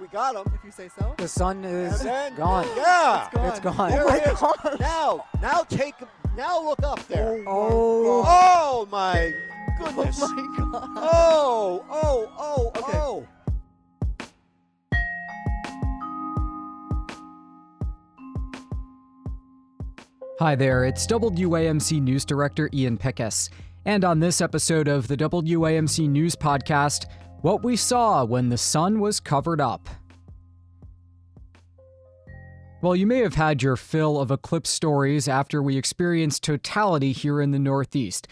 we got him. If you say so. The sun is Then, gone. Yeah. It's gone. There Oh it my is. gosh. Now look up there. Oh. Oh my goodness. Oh my god. Okay. Oh. Hi there, it's WAMC News Director Ian Pickus. And on this episode of the WAMC News Podcast, what we saw when the sun was covered up. Well, you may have had your fill of eclipse stories after we experienced totality here in the Northeast.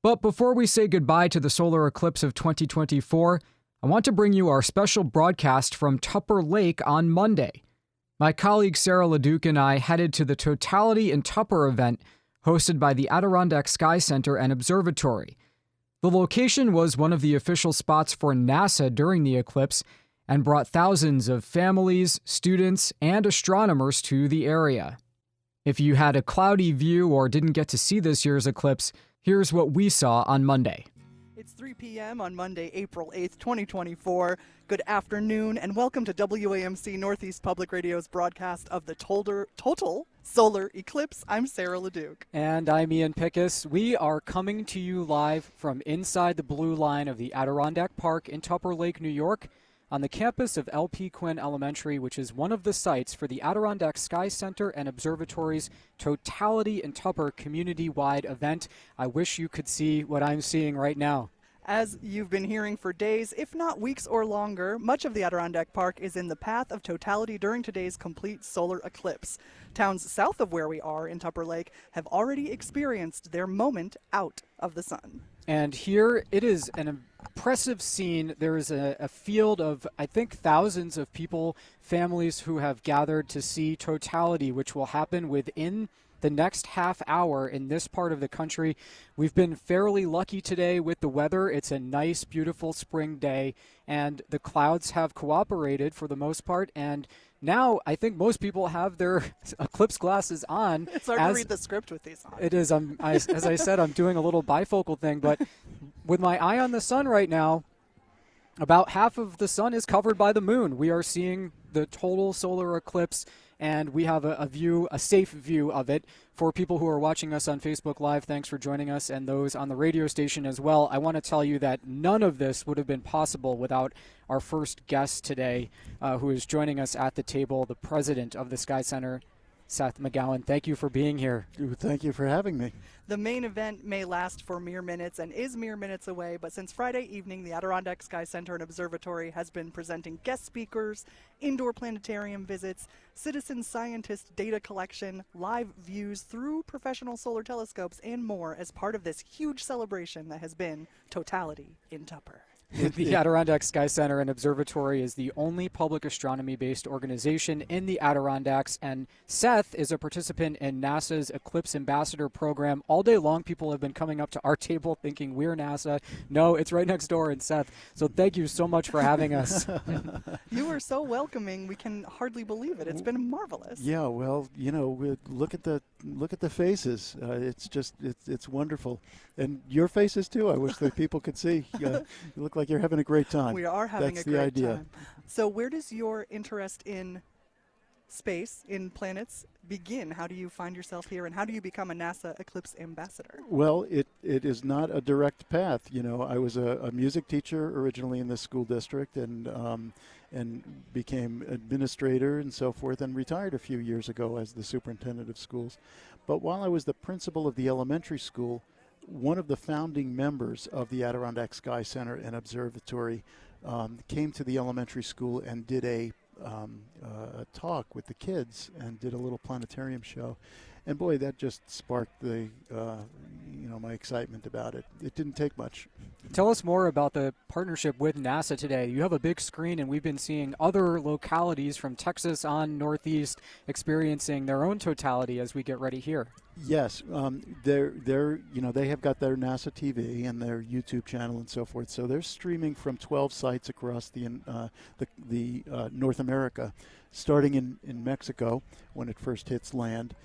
But before we say goodbye to the solar eclipse of 2024, I want to bring you our special broadcast from Tupper Lake on Monday. My colleague Sarah LeDuc and I headed to the Totality in Tupper event hosted by the Adirondack Sky Center and Observatory. The location was one of the official spots for NASA during the eclipse and brought thousands of families, students, and astronomers to the area. If you had a cloudy view or didn't get to see this year's eclipse, here's what we saw on Monday. It's 3 p.m. on Monday, April 8th, 2024. Good afternoon, and welcome to WAMC Northeast Public Radio's broadcast of the total solar eclipse. I'm Sarah LeDuc. And I'm Ian Pickus. We are coming to you live from inside the blue line of the Adirondack Park in Tupper Lake, New York, on the campus of L.P. Quinn Elementary, which is one of the sites for the Adirondack Sky Center and Observatory's Totality in Tupper community-wide event. I wish you could see what I'm seeing right now. As you've been hearing for days, if not weeks or longer, much of the Adirondack Park is in the path of totality during today's complete solar eclipse. Towns south of where we are in Tupper Lake have already experienced their moment out of the sun. And here it is an impressive scene. There is a field of, I think, thousands of people, families who have gathered to see totality, which will happen within the next half hour in this part of the country. We've been fairly lucky today with the weather. It's a nice, beautiful spring day, and the clouds have cooperated for the most part. And now I think most people have their eclipse glasses on. It's hard to read the script with these on. It is. As I said, I'm doing a little bifocal thing, but with my eye on the sun right now, about half of the sun is covered by the moon. We are seeing the total solar eclipse, and we have a safe view of it. For people who are watching us on Facebook Live, thanks for joining us, and those on the radio station as well. I want to tell you that none of this would have been possible without our first guest today, who is joining us at the table, the president of the Sky Center, Seth McGowan. Thank you for being here. Thank you for having me. The main event may last for mere minutes and is mere minutes away, but since Friday evening, the Adirondack Sky Center and Observatory has been presenting guest speakers, indoor planetarium visits, citizen scientist data collection, live views through professional solar telescopes, and more as part of this huge celebration that has been Totality in Tupper. The Adirondack Sky Center and Observatory is the only public astronomy-based organization in the Adirondacks, and Seth is a participant in NASA's Eclipse Ambassador program. All day long, people have been coming up to our table thinking we're NASA. No, it's right next door in Seth. So thank you so much for having us. You are so welcoming. We can hardly believe it. It's been marvelous. Yeah, well, look at the faces. It's wonderful, and your faces too. I wish that people could see. You look like you're having a great time. We are having That's a great the idea. time. So where does your interest in space, in planets, begin? How do you find yourself here, and how do you become a NASA Eclipse Ambassador? Well, it is not a direct path. I was a music teacher originally in this school district, and became administrator and so forth, and retired a few years ago as the superintendent of schools. But while I was the principal of the elementary school, one of the founding members of the Adirondack Sky Center and Observatory came to the elementary school and did a talk with the kids and did a little planetarium show. And boy, that just sparked my excitement about it. It didn't take much. Tell us more about the partnership with NASA today. You have a big screen, and we've been seeing other localities from Texas on Northeast experiencing their own totality as we get ready here. Yes, they have got their NASA TV and their YouTube channel and so forth. So they're streaming from 12 sites across the North America, starting in Mexico when it first hits land.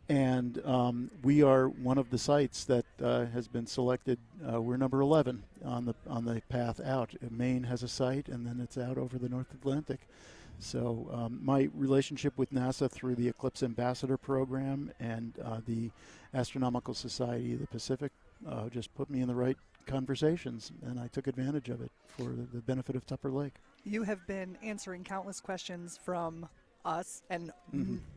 And we are one of the sites that has been selected. We're number 11 on the path out. Maine has a site, and then it's out over the North Atlantic. So my relationship with NASA through the Eclipse Ambassador Program and the Astronomical Society of the Pacific just put me in the right conversations, and I took advantage of it for the benefit of Tupper Lake. You have been answering countless questions from us and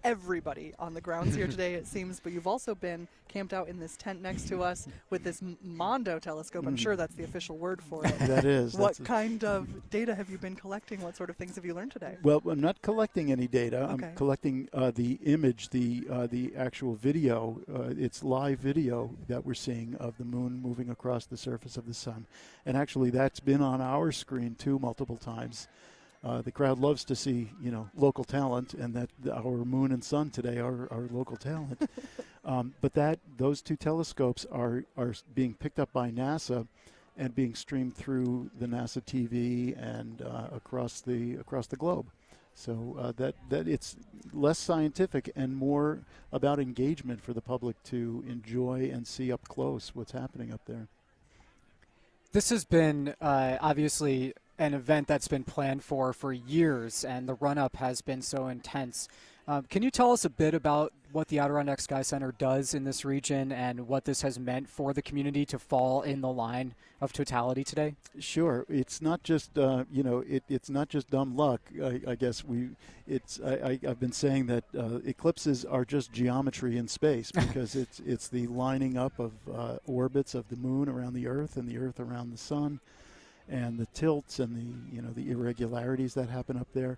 everybody on the grounds here today, it seems, but you've also been camped out in this tent next to us with this Mondo telescope. I'm sure that's the official word for it. That is. What kind of data have you been collecting? What sort of things have you learned today? Well, I'm not collecting any data. Okay. I'm collecting the image, the actual video. It's live video that we're seeing of the moon moving across the surface of the sun. And actually, that's been on our screen, too, multiple times. The crowd loves to see, local talent, and that our moon and sun today are local talent. But those two telescopes are being picked up by NASA and being streamed through the NASA TV and across the globe. So that it's less scientific and more about engagement for the public to enjoy and see up close what's happening up there. This has been obviously an event that's been planned for years, and the run-up has been so intense. Can you tell us a bit about what the Adirondack Sky Center does in this region and what this has meant for the community to fall in the line of totality today? Sure. It's not just it's not just dumb luck. I guess I've been saying that eclipses are just geometry in space because it's the lining up of orbits of the moon around the Earth and the Earth around the sun, and the tilts and the irregularities that happen up there.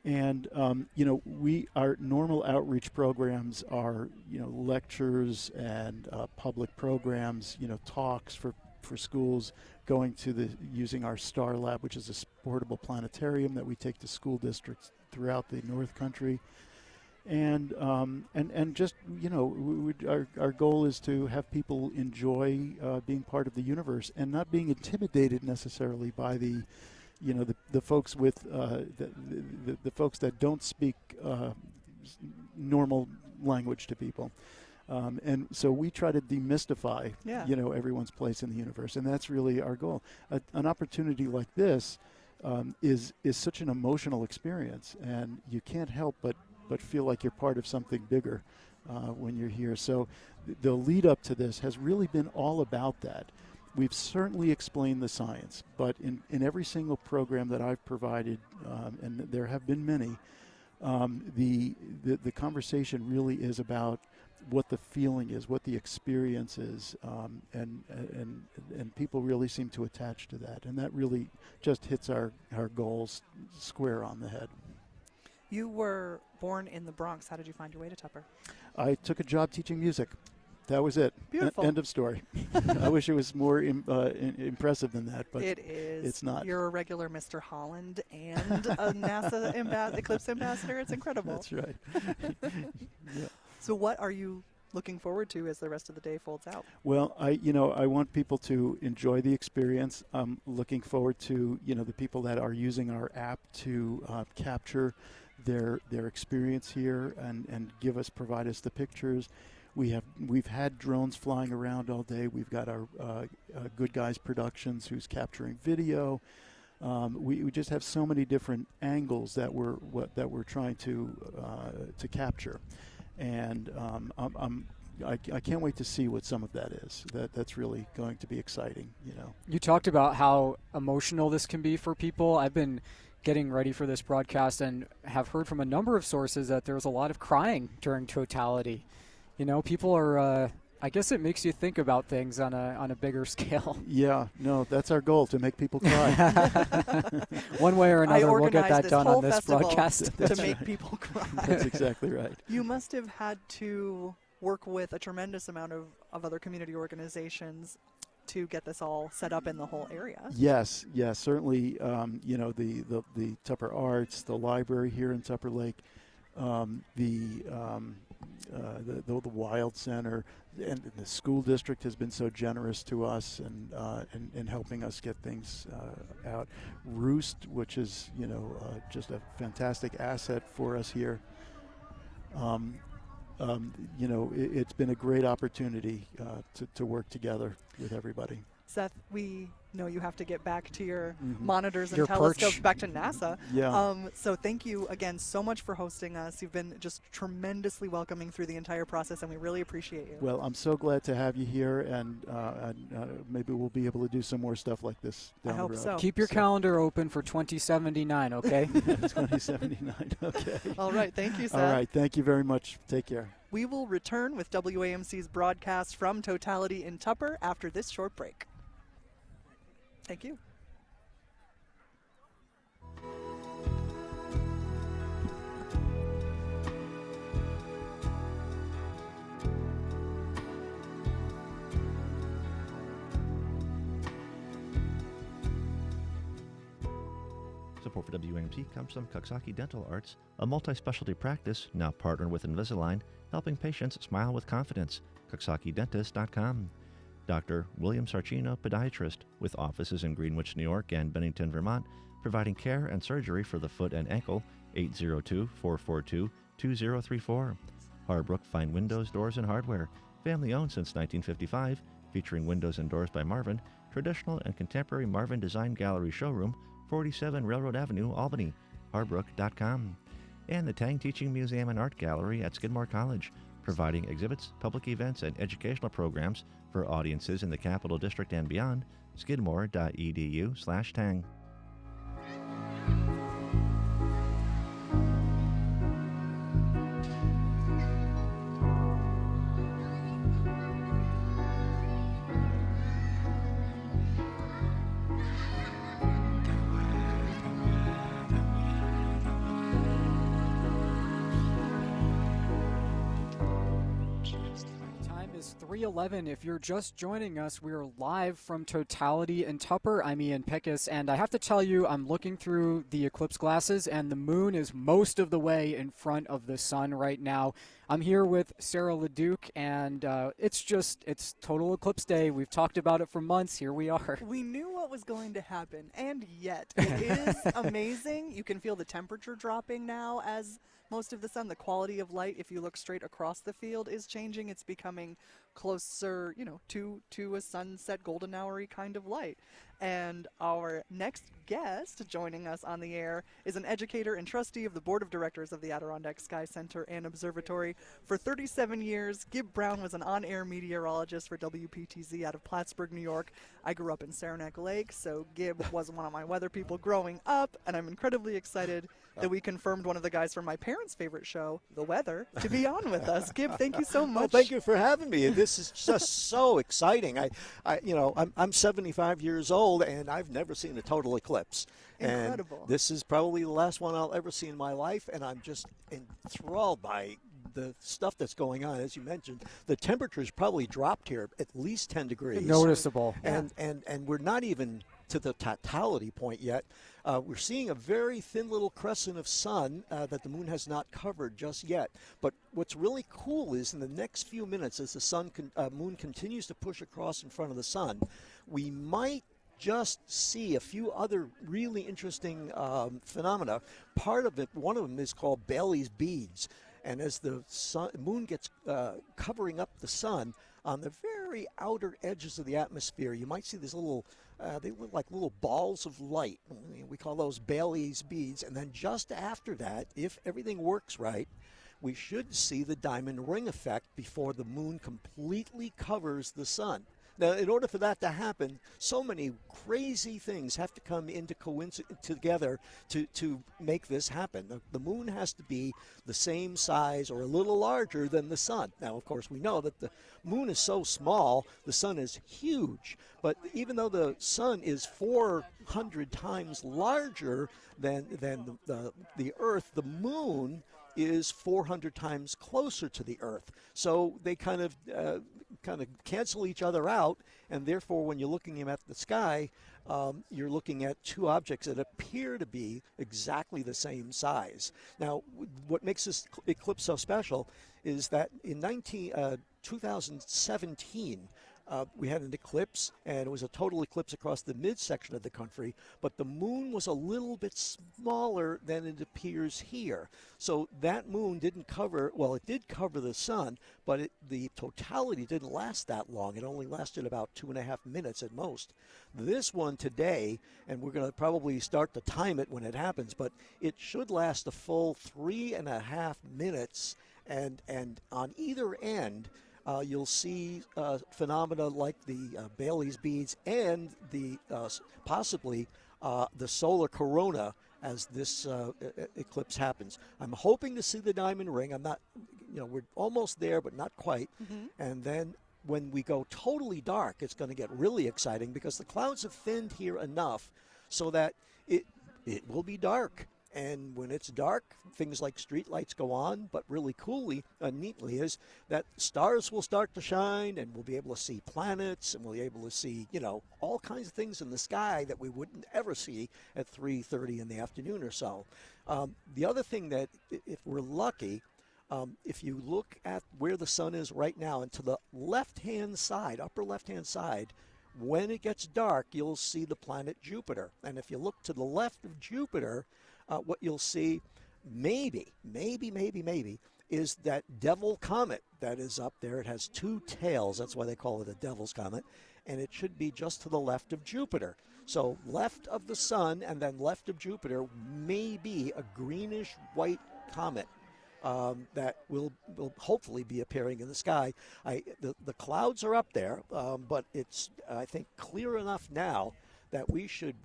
And our normal outreach programs are lectures and public programs, talks for schools, using our Star Lab, which is a portable planetarium that we take to school districts throughout the North Country. And just our goal is to have people enjoy being part of the universe and not being intimidated necessarily by the folks with the folks that don't speak normal language to people. And so we try to demystify everyone's place in the universe, and that's really our goal. An opportunity like this is such an emotional experience, and you can't help but feel like you're part of something bigger when you're here. So the lead up to this has really been all about that. We've certainly explained the science, but in every single program that I've provided, and there have been many, the conversation really is about what the feeling is, what the experience is, and people really seem to attach to that, and that really just hits our goals square on the head. You were born in the Bronx. How did you find your way to Tupper? I took a job teaching music. That was it. Beautiful. End of story. I wish it was more impressive than that, but it is. It's not. You're a regular Mr. Holland and a NASA Eclipse ambassador. It's incredible. That's right. Yeah. So what are you looking forward to as the rest of the day folds out? Well, I want people to enjoy the experience. I'm looking forward to, the people that are using our app to capture their experience here and provide us the pictures. We've had drones flying around all day. We've got our Good Guys Productions who's capturing video. We just have so many different angles that we're trying to capture, and I can't wait to see what some of that is. That's really going to be exciting. You talked about how emotional this can be for people. I've been getting ready for this broadcast and have heard from a number of sources that there's a lot of crying during totality. People are, I guess it makes you think about things on a bigger scale. Yeah, no, that's our goal, to make people cry. One way or another, we'll get that done on this festival broadcast. to make people cry. That's exactly right. You must have had to work with a tremendous amount of other community organizations to get this all set up in the whole area. Yes, certainly. The Tupper Arts, the library here in Tupper Lake, the Wild Center, and the school district has been so generous to us and helping us get things out. Roost, which is just a fantastic asset for us here. you know, it's been a great opportunity to work together with everybody. Seth, we know you have to get back to your Mhm. monitors and Your telescopes, perch. back to NASA. Yeah. So thank you again so much for hosting us. You've been just tremendously welcoming through the entire process, and we really appreciate you. Well, I'm so glad to have you here, and maybe we'll be able to do some more stuff like this down I hope the road. so. Keep your calendar open for 2079, okay? 2079. Okay. All right, thank you, Seth. All right. Thank you very much. Take care. We will return with WAMC's broadcast from Totality in Tupper after this short break. Thank you. Support for WAMC comes from Coxsackie Dental Arts, a multi-specialty practice now partnered with Invisalign, helping patients smile with confidence. CoxsackieDentist.com. Dr. William Sarcino, podiatrist, with offices in Greenwich, New York and Bennington, Vermont, providing care and surgery for the foot and ankle. 802-442-2034. Harbrook Fine Windows, Doors, and Hardware, family-owned since 1955, featuring windows and doors by Marvin, traditional and contemporary Marvin Design Gallery showroom, 47 Railroad Avenue, Albany, harbrook.com. And the Tang Teaching Museum and Art Gallery at Skidmore College, providing exhibits, public events, and educational programs for audiences in the Capital District and beyond. Skidmore.edu/Tang. Time is 3:11. If you're just joining us, we are live from Totality in Tupper. I'm Ian Pickus, and I have to tell you, I'm looking through the eclipse glasses, and the moon is most of the way in front of the sun right now. I'm here with Sarah LeDuc, and it's total eclipse day. We've talked about it for months. Here we are. We knew what was going to happen, and yet it is amazing. You can feel the temperature dropping now as most of the sun, the quality of light, if you look straight across the field, is changing. It's becoming closer, to a sunset golden hour-y kind of light. And our next guest joining us on the air is an educator and trustee of the board of directors of the Adirondack Sky Center and Observatory. For 37 years, Gib Brown was an on-air meteorologist for WPTZ out of Plattsburgh, New York. I grew up in Saranac Lake, so Gib was one of my weather people growing up, and I'm incredibly excited that we confirmed one of the guys from my parents' favorite show, The Weather, to be on with us. Gib, thank you so much. Well, thank you for having me. This is just so exciting. I'm 75 years old, and I've never seen a total eclipse. Incredible. And this is probably the last one I'll ever see in my life, and I'm just enthralled by the stuff that's going on. As you mentioned, the temperature's probably dropped here at least 10 degrees. Noticeable. And we're not even to the totality point yet. We're seeing a very thin little crescent of sun that the moon has not covered just yet. But what's really cool is in the next few minutes, as the moon continues to push across in front of the sun, we might just see a few other really interesting phenomena. Part of it, one of them is called Bailey's beads. And as the moon gets covering up the sun, on the very outer edges of the atmosphere, you might see these little, they look like little balls of light. We call those Bailey's beads. And then just after that, if everything works right, we should see the diamond ring effect before the moon completely covers the sun. Now, in order for that to happen, so many crazy things have to come into together to make this happen. The moon has to be the same size or a little larger than the sun. Now, of course, we know that the moon is so small, the sun is huge. But even though the sun is 400 times larger than the Earth, the moon is 400 times closer to the Earth. So they kind of cancel each other out, and therefore when you're looking at the sky, you're looking at two objects that appear to be exactly the same size. Now, what makes this eclipse so special is that in 2017, we had an eclipse, and it was a total eclipse across the midsection of the country, but the moon was a little bit smaller than it appears here. So that moon didn't cover, well, it did cover the sun, but the totality didn't last that long. It only lasted about 2.5 minutes at most. This one today, and we're going to probably start to time it when it happens, but it should last a full 3.5 minutes, and on either end, you'll see phenomena like the Bailey's beads and the possibly the solar corona as this eclipse happens. I'm hoping to see the diamond ring. I'm not, we're almost there, but not quite. And then when we go totally dark, it's going to get really exciting because the clouds have thinned here enough so that it will be dark. And when it's dark, things like street lights go on, but really coolly, neatly is that stars will start to shine, and we'll be able to see planets, and we'll be able to see, all kinds of things in the sky that we wouldn't ever see at 3:30 in the afternoon or so. The other thing that, if we're lucky, if you look at where the sun is right now, and to the left-hand side, upper left-hand side, when it gets dark, you'll see the planet Jupiter. And if you look to the left of Jupiter, what you'll see, maybe, is that Devil Comet that is up there. It has two tails. That's why they call it a Devil's Comet. And it should be just to the left of Jupiter. So left of the sun and then left of Jupiter may be a greenish-white comet that will hopefully be appearing in the sky. The clouds are up there, but it's, I think, clear enough now that we should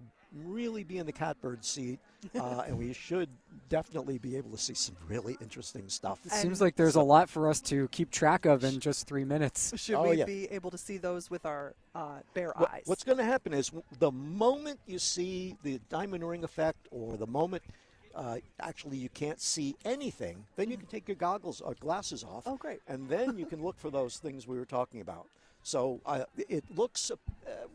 really be in the catbird seat, and we should definitely be able to see some really interesting stuff. It seems like there's a lot for us to keep track of in just 3 minutes. Should we be able to see those with our bare eyes? What's going to happen is the moment you see the diamond ring effect, or the moment actually you can't see anything, then you can take your goggles or glasses off. Oh, great. And then you can look for those things we were talking about. So it looks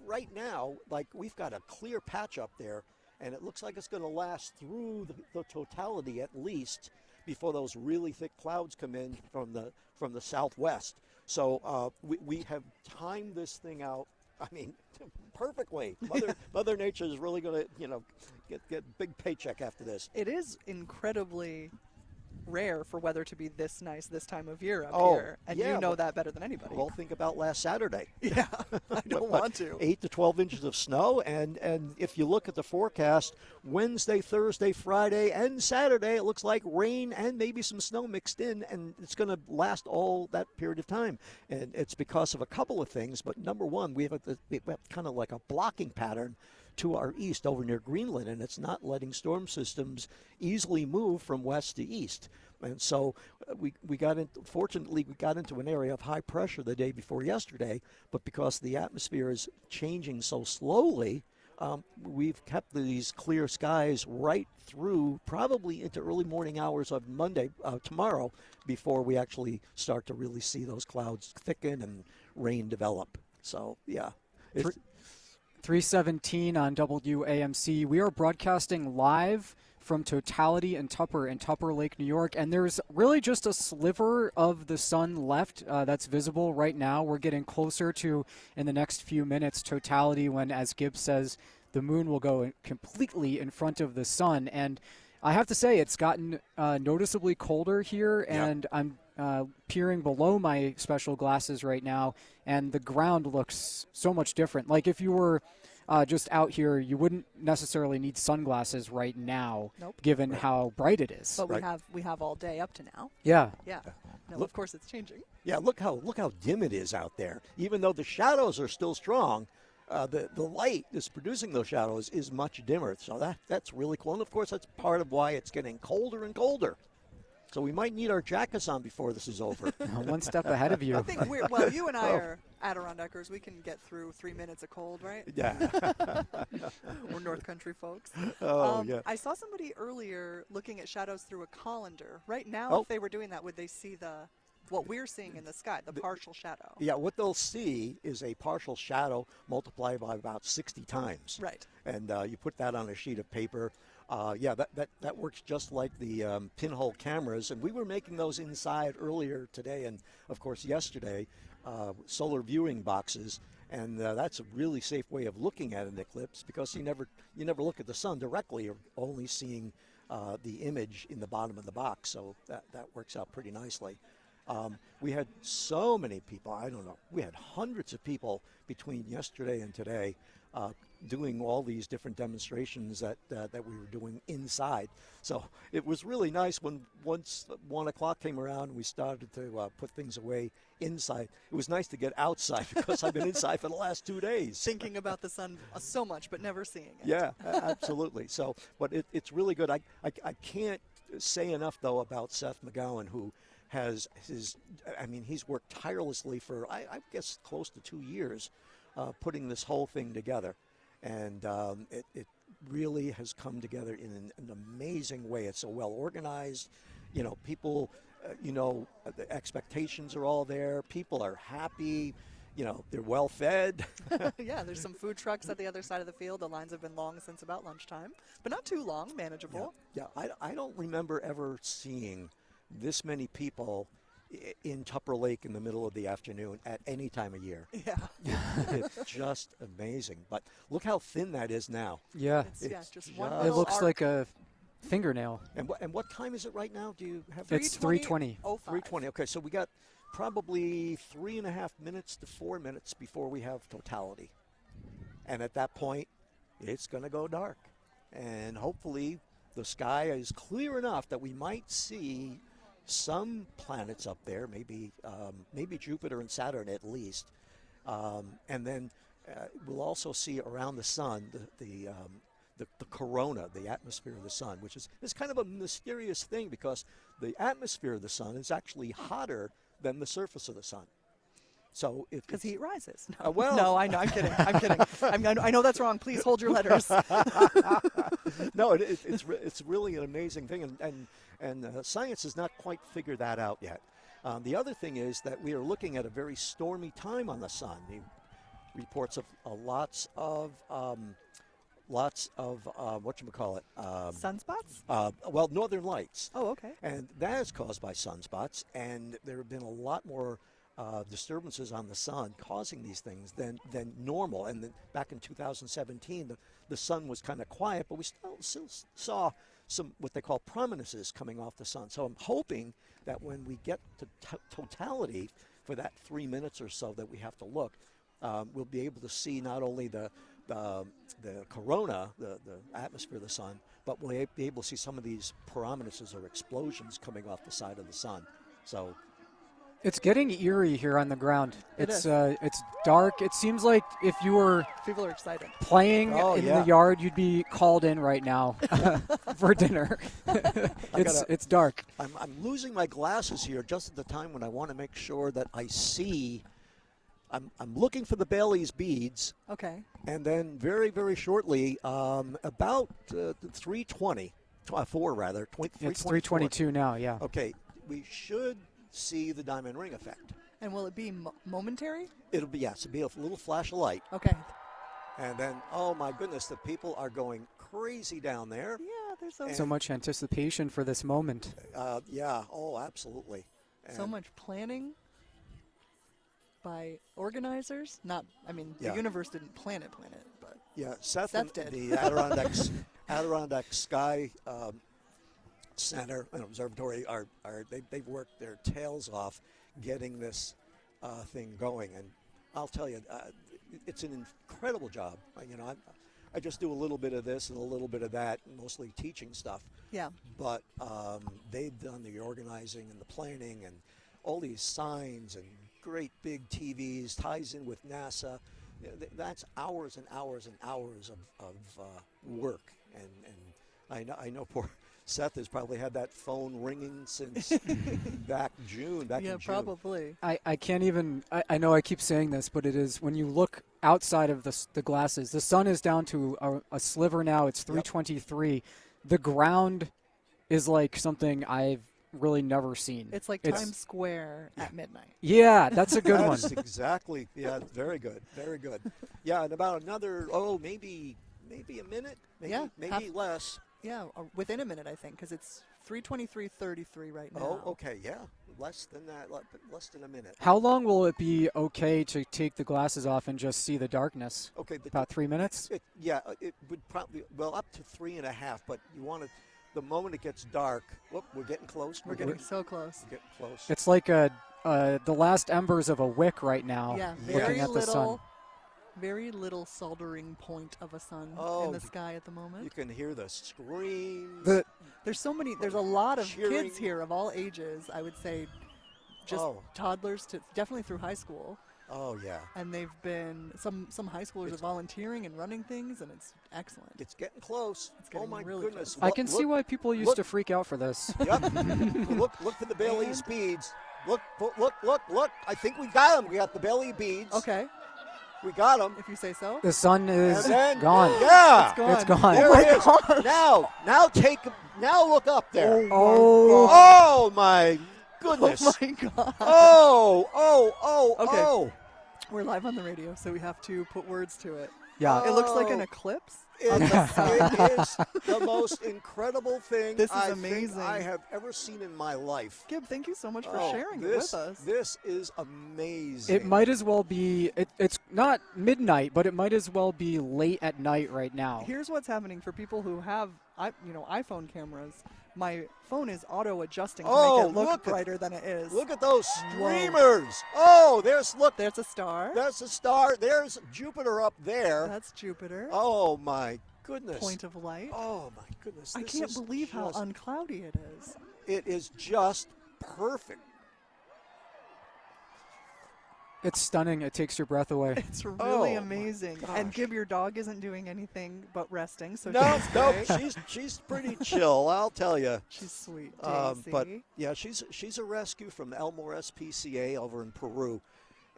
right now like we've got a clear patch up there, and it looks like it's going to last through the totality at least before those really thick clouds come in from the southwest. So we have timed this thing out, I mean, perfectly. Mother Nature is really going to, get big paycheck after this. It is incredibly rare for weather to be this nice this time of year up here, and you know that better than anybody. Well, think about last Saturday. Yeah, I don't want to. 8 to 12 inches of snow, and if you look at the forecast, Wednesday, Thursday, Friday, and Saturday, it looks like rain and maybe some snow mixed in, and it's going to last all that period of time. And it's because of a couple of things, but number one, we have kind of like a blocking pattern to our east over near Greenland, and it's not letting storm systems easily move from west to east. And so fortunately we got into an area of high pressure the day before yesterday, but because the atmosphere is changing so slowly, we've kept these clear skies right through probably into early morning hours of tomorrow, before we actually start to really see those clouds thicken and rain develop. So, yeah. 317 on WAMC. We are broadcasting live from Totality in Tupper Lake, New York, and there's really just a sliver of the sun left that's visible right now. We're getting closer to, in the next few minutes, Totality, when, as Gibbs says, the moon will go completely in front of the sun. And I have to say, it's gotten noticeably colder here, and I'm peering below my special glasses right now, and the ground looks so much different. Like if you were just out here, you wouldn't necessarily need sunglasses right now, given how bright it is. But we have all day up to now. Yeah. Yeah. No, of course it's changing. Yeah, look how dim it is out there. Even though the shadows are still strong, the light that's producing those shadows is much dimmer. So that's really cool. And of course, that's part of why it's getting colder and colder. So we might need our jackets on before this is over. One step ahead of you. I think you and I are Adirondackers. We can get through 3 minutes of cold, right? Yeah. We're North Country folks. Yeah. I saw somebody earlier looking at shadows through a colander. Right now, if they were doing that, would they see what we're seeing in the sky, the partial shadow? Yeah, what they'll see is a partial shadow multiplied by about 60 times. Right. And you put that on a sheet of paper. That works just like the pinhole cameras, and we were making those inside earlier today and, of course, yesterday. solar viewing boxes, and that's a really safe way of looking at an eclipse because you never look at the sun directly. You're only seeing the image in the bottom of the box, so that works out pretty nicely. We had so many people. I don't know. We had hundreds of people between yesterday and today doing all these different demonstrations that we were doing inside. So it was really nice when once 1 o'clock came around and we started to put things away inside. It was nice to get outside because I've been inside for the last 2 days. Thinking about the sun so much, but never seeing it. Yeah, absolutely. So, but it's really good. I can't say enough, though, about Seth McGowan, who has he's worked tirelessly for, I guess, close to 2 years putting this whole thing together. And it really has come together in an amazing way. It's so well organized. People, the expectations are all there. People are happy. They're well fed. Yeah, there's some food trucks at the other side of the field. The lines have been long since about lunchtime, but not too long, manageable. Yeah, I don't remember ever seeing this many people in Tupper Lake in the middle of the afternoon at any time of year. Yeah. It's just amazing. But look how thin that is now. Yeah. It's just one It little looks arc. like a fingernail. And what time is it right now? Do you have It's 3:20. 3:20. Okay, so we got probably 3.5 minutes to 4 minutes before we have totality. And at that point, it's going to go dark. And hopefully the sky is clear enough that we might see some planets up there, maybe Jupiter and Saturn at least. And then we'll also see around the sun the corona, the atmosphere of the sun, which is kind of a mysterious thing because the atmosphere of the sun is actually hotter than the surface of the sun. So because heat rises. No, well, no, I know. I'm kidding. I'm kidding. I know that's wrong. Please hold your letters. No, it's really an amazing thing, and science has not quite figured that out yet. The other thing is that we are looking at a very stormy time on the sun. The reports of lots of whatchamacallit? Sunspots? Northern lights. Oh, okay. And that is caused by sunspots, and there have been a lot more disturbances on the sun causing these things than normal. And back in 2017, the sun was kind of quiet, but we still saw some what they call prominences coming off the sun. So I'm hoping that when we get to totality for that 3 minutes or so that we have to look, we'll be able to see not only the corona, the atmosphere of the sun, but we'll be able to see some of these prominences or explosions coming off the side of the sun. So it's getting eerie here on the ground. It's dark. It seems like if you were people are excited playing in the yard, you'd be called in right now for dinner. It's dark. I'm losing my glasses here just at the time when I want to make sure that I see. I'm looking for the Bailey's beads. Okay. And then very, very shortly, about 3:20, 4 rather. It's 3:22 now, yeah. Okay, we should see the diamond ring effect. And will it be momentary? It'll be a little flash of light. Okay. And then, oh my goodness, the people are going crazy down there. Yeah, there's so much anticipation for this moment. Yeah, oh, absolutely. So much planning by organizers. The universe didn't plan it, but yeah, Seth did. The Adirondack Sky Center and Observatory they've worked their tails off getting this thing going, and I'll tell you, it's an incredible job. I just do a little bit of this and a little bit of that, mostly teaching stuff. Yeah. But they've done the organizing and the planning and all these signs and great big TVs, ties in with NASA. That's hours and hours and hours of work, and I know poor Seth has probably had that phone ringing since back in June. Yeah, probably. I can't even, I know I keep saying this, but it is, when you look outside of the glasses, the sun is down to a sliver now. It's 3:23. Yep. The ground is like something I've really never seen. It's like Times Square at midnight. Yeah, that's a good one. That's exactly. Yeah, very good. Very good. Yeah, and about another, maybe a minute, maybe less. Yeah, within a minute, I think, because it's 3:23:33 right now. Oh, okay, yeah. Less than that, less than a minute. How long will it be okay to take the glasses off and just see the darkness? Okay, About 3 minutes? it would probably, well, up to 3.5, but you want to, the moment it gets dark, whoop, we're getting close. We're getting so close. We're getting close. It's like the last embers of a wick right now, Yeah, looking very at the sun. little, very little soldering point of a sun Oh, in the sky at the moment. You can hear the screams. There's a lot of cheering. kids here of all ages, I would say, just toddlers to definitely through high school. Oh, yeah. And they've been, some high schoolers are volunteering and running things, and it's excellent. It's getting close. It's getting oh, my really goodness. I can see why people used to freak out for this. Yep. look for the belly beads. Look. I think we got them. We got the belly beads. Okay, We got them. if you say so. The sun is And then, gone. Yeah. It's gone. It's gone. There Oh my it is. gosh. Now look up there. Oh. Oh, my goodness. Oh my god. Okay. Okay. We're live on the radio, so we have to put words to it. Yeah. It looks like an eclipse. It is the most incredible thing This is I think amazing. I have ever seen in my life. Gib, thank you so much for Oh, sharing it this, with us. This is amazing. It might as well be, it's not midnight, but it might as well be late at night right now. Here's what's happening for people who have, iPhone cameras. My phone is auto-adjusting to Oh, make it look look at- brighter than it is. Look at those streamers. Oh, there's There's a star. There's a star. There's Jupiter up there. That's Jupiter. Oh my goodness. Point of light. Oh my goodness. I This can't is believe how just- uncloudy it is. it is just perfect. It's stunning. It takes your breath away. It's really Oh, my amazing. And gosh. Gib, your dog isn't doing anything but resting, so No, she's no, great. she's pretty chill. I'll tell you. She's sweet, Daisy. But yeah, she's a rescue from Elmore SPCA over in Peru,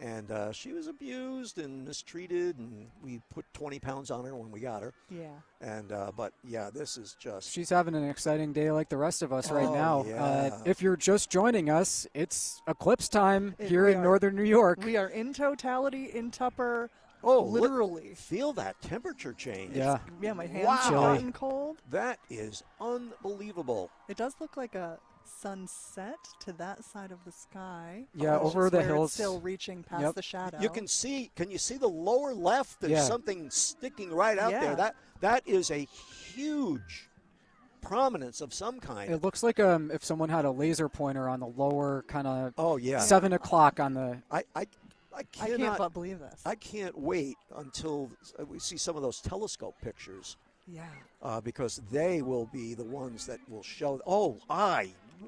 and she was abused and mistreated, and we put 20 pounds on her when we got her. yeah. And but yeah, this is just She's having an exciting day like the rest of us right Oh, now. yeah. If you're just joining us, it's eclipse time here we in are. northern New York. We are in totality in Tupper, look- literally. feel that temperature change. Yeah. Yeah, my hands Wow. have Chilly. gotten cold. That is unbelievable. It does look like a sunset to that side of the sky. Yeah, which over is the where hills. It's still reaching past Yep. the shadow. Can you see the lower left? There's Yeah. something sticking right out Yeah. there. That is a huge prominence of some kind. It looks like if someone had a laser pointer on the lower kind of Oh yeah. 7 o'clock on the. I I can't cannot. but believe this. I can't wait until we see some of those telescope pictures yeah. because they will be the ones that will show.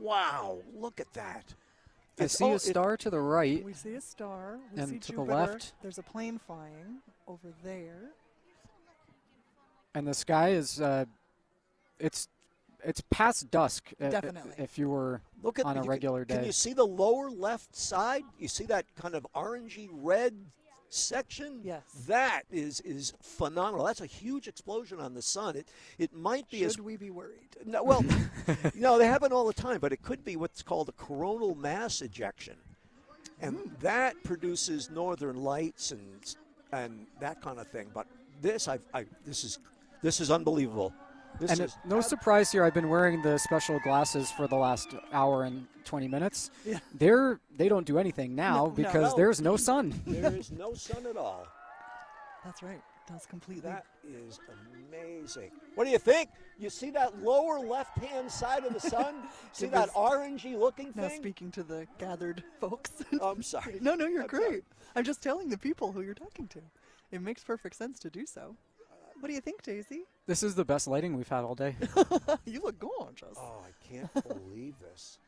Wow! Look at that. I see a star to the right. We see a star. We And see to the Jupiter. left. There's a plane flying over there. And the sky is it's past dusk. Definitely. If you were Look at on a regular Can day. you see the lower left side? You see that kind of orangey red section? Yes. That is phenomenal. That's a huge explosion on the sun. It might be Should we be worried? no, well, no, they happen all the time, but it could be what's called a coronal mass ejection, and that produces northern lights and that kind of thing. But this this is unbelievable. This And is it's no surprise here. I've been wearing the special glasses for the last hour and 20 minutes. Yeah. They don't do anything now No. because No. there's no sun. there is no sun at all. That's right. It does completely. That is amazing. What do you think? You see that lower left-hand side of the sun? See Give that us- orangey-looking Now thing? speaking to the gathered folks. I'm sorry. No, you're I'm great. sorry. I'm just telling the people who you're talking to. It makes perfect sense to do so. What do you think, Daisy? This is the best lighting we've had all day. You look gorgeous. Oh, I can't believe this.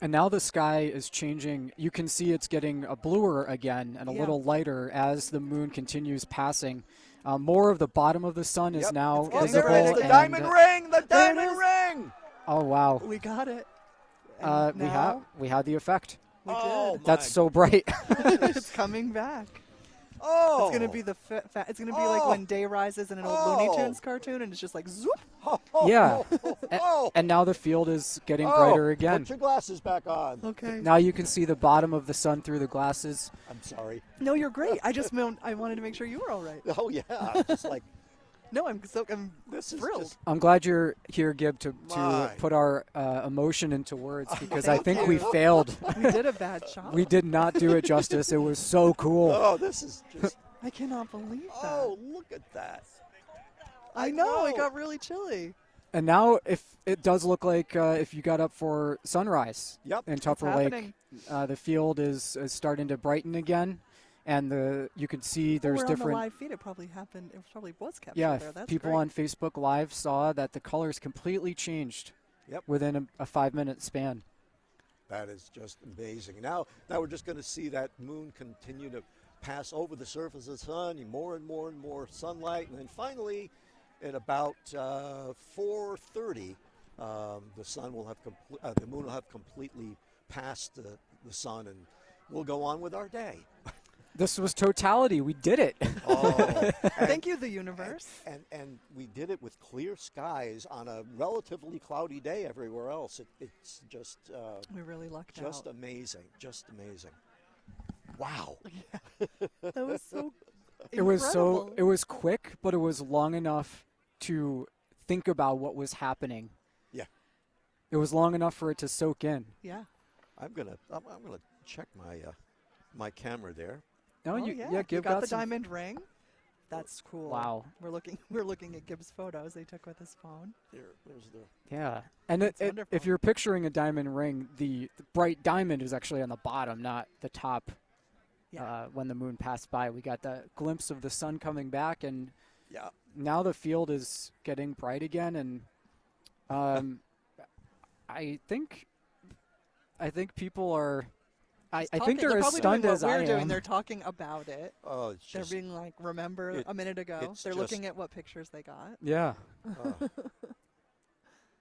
And now the sky is changing. You can see it's getting a bluer again and a Yeah. little lighter as the moon continues passing. More of the bottom of the sun is Yep. now Oh, visible. there it is, the and, diamond ring! The There it diamond is. ring! Oh wow! We got it. And We had the effect. we Oh, did. That's so bright. It's coming back. Oh! It's gonna be it's gonna be like when day rises in an old Looney Tunes cartoon, and it's just like zoop. Yeah. Oh, And now the field is getting brighter again. Put your glasses back on. Okay. Now you can see the bottom of the sun through the glasses. I'm sorry. No, you're great. I wanted to make sure you were all right. Oh, yeah. Just like, No, I'm This is thrilled. just I'm glad you're here, Gib, to My. put our emotion into words because I Thank think we you. failed. We did a bad job. We did not do it justice. It was so cool. oh, this is just I cannot believe that. oh, look at that. I know. It got really chilly. And now, if it does look like if you got up for sunrise Yep. in Tupper Lake, happening. the field is starting to brighten again, and you can see there's We're different. on the live feed. It probably happened. It probably was captured Yeah, there. That's people great. on Facebook Live saw that the colors completely changed Yep. within a 5-minute span. That is just amazing. Now we're just going to see that moon continue to pass over the surface of the sun, more and more and more sunlight, and then finally, at about 4:30, the moon will have completely passed the sun, and we'll go on with our day. This was totality. We did it. Oh, Thank you, the universe. and we did it with clear skies on a relatively cloudy day everywhere else. It's just We really lucked just out. amazing, just amazing. Wow. That was so It was incredible. quick, but it was long enough to think about what was happening. Yeah. It was long enough for it to soak in. Yeah. I'm gonna check my camera there. No, Oh, you you Gib got the some- diamond ring. That's cool. Wow. We're looking at Gibbs' photos they took with his phone. There's the Yeah, and That's if wonderful. you're picturing a diamond ring, the bright diamond is actually on the bottom, not the top. Yeah. When the moon passed by, we got the glimpse of the sun coming back, and yeah. now the field is getting bright again, and I think people are. I think they're as probably stunned doing as what I we're doing. am. They're talking about it. Oh, it's They're just being like, remember a minute ago. it's They're just- looking at what pictures they got. Yeah, uh,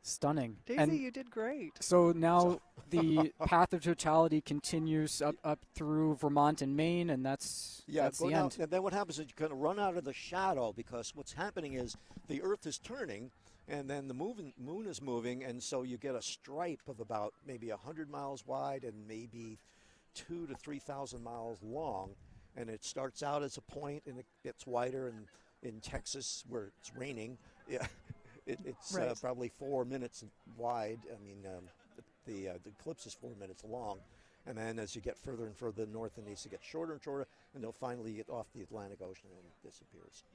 stunning. Daisy, And you did great. so now the path of totality continues up through Vermont and Maine, and that's yeah. the Go down, end. and then what happens is you kind of run out of the shadow because what's happening is the Earth is turning, and then the moon is moving, and so you get a stripe of about maybe 100 miles wide and maybe 2,000 to 3,000 miles long, and it starts out as a point and it gets wider. And in Texas, where it's raining, yeah, it's Right. probably 4 minutes wide. I mean, the eclipse is 4 minutes long, and then as you get further and further north, it needs to get shorter and shorter, and they'll finally get off the Atlantic Ocean and it disappears.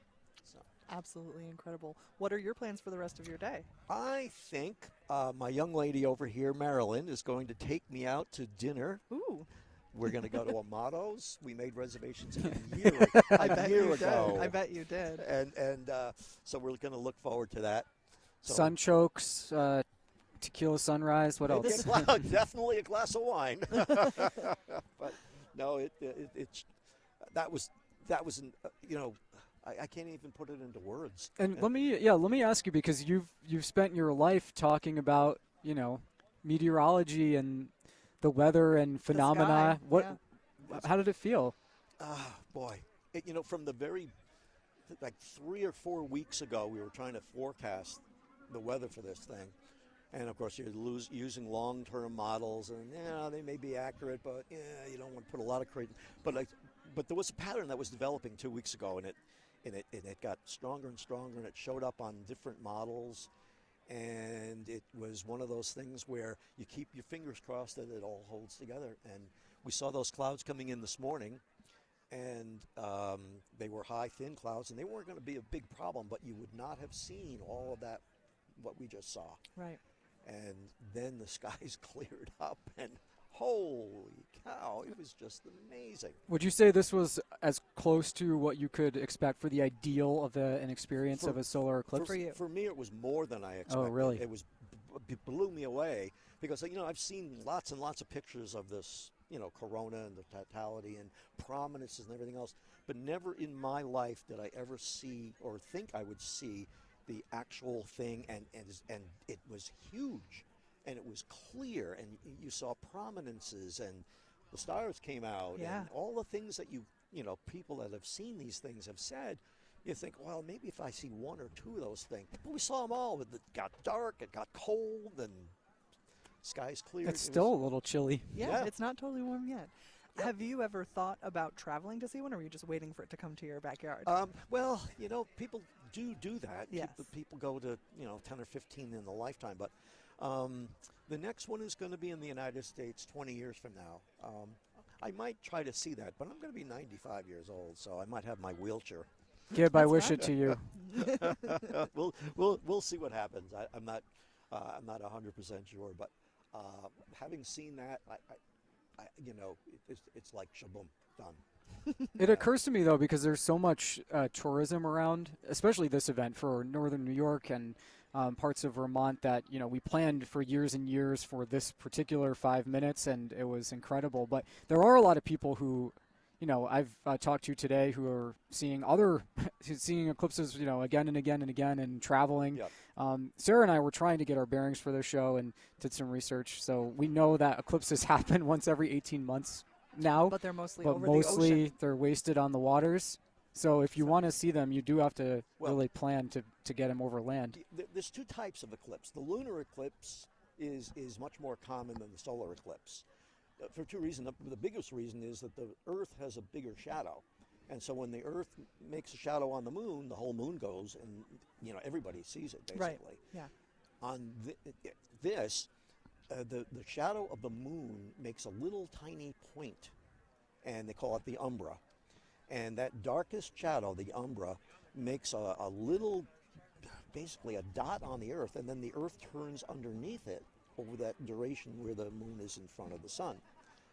So Absolutely incredible. What are your plans for the rest of your day? I think my young lady over here, Marilyn, is going to take me out to dinner. Ooh, We're going to go to Amato's. We made reservations a year ago. I bet you did. And so we're going to look forward to that. So Sunchokes, tequila sunrise. What maybe else? definitely a glass of wine. But no, that was I can't even put it into words. And let me ask you, because you've spent your life talking about meteorology and the weather and phenomena. sky, How did it feel? Boy, from the very, 3 or 4 weeks ago, we were trying to forecast the weather for this thing. And, of course, you're using long-term models, and, they may be accurate, but, you don't want to put a lot of credence. But there was a pattern that was developing 2 weeks ago, and it got stronger and stronger, and it showed up on different models. And it was one of those things where you keep your fingers crossed that it all holds together. And we saw those clouds coming in this morning, and they were high, thin clouds, and they weren't going to be a big problem, but you would not have seen all of that, what we just saw. Right. And then the skies cleared up, and holy cow, it was just amazing. Would you say this was as close to what you could expect for the ideal of an experience of a solar eclipse? For you. For me, it was more than I expected. Oh, really? It was blew me away because I've seen lots and lots of pictures of this, corona and the totality and prominences and everything else, but never in my life did I ever see or think I would see the actual thing, and it was huge, and it was clear, and you saw prominences, and the stars came out, Yeah. and all the things that people that have seen these things have said. You think, well, maybe if I see one or two of those things. But we saw them all. It got dark, it got cold, and skies cleared. It's still a little chilly. Yeah, Yeah. it's not totally warm yet. Have you ever thought about traveling to see one, or were you just waiting for it to come to your backyard? Well, people do that. Yes. People go to 10 or 15 in a lifetime, but the next one is going to be in the United States 20 years from now. I might try to see that, but I'm going to be 95 years old, so I might have my wheelchair. Gib, I wish it to you. We'll see what happens. I'm not 100% sure, but having seen that, it's like shaboom, done. It occurs to me, though, because there's so much tourism around, especially this event for northern New York and parts of Vermont, that we planned for years and years for this particular 5 minutes, and it was incredible. But there are a lot of people who, I've talked to today who are seeing seeing eclipses, again and again and again, and traveling. Yep. Sarah and I were trying to get our bearings for the show and did some research, so we know that eclipses happen once every 18 months now. But they're mostly but over mostly the ocean. they're wasted on the waters. So if you want to see them, you do have to really plan to get them over land. There's two types of eclipse. The lunar eclipse is much more common than the solar eclipse. For two reasons. The biggest reason is that the Earth has a bigger shadow. And so when the Earth makes a shadow on the moon, the whole moon goes, and everybody sees it, basically. Right. Yeah. On this, the shadow of the moon makes a little tiny point, and they call it the umbra. And that darkest shadow, the umbra, makes a little, basically a dot on the Earth, and then the Earth turns underneath it over that duration where the moon is in front of the sun.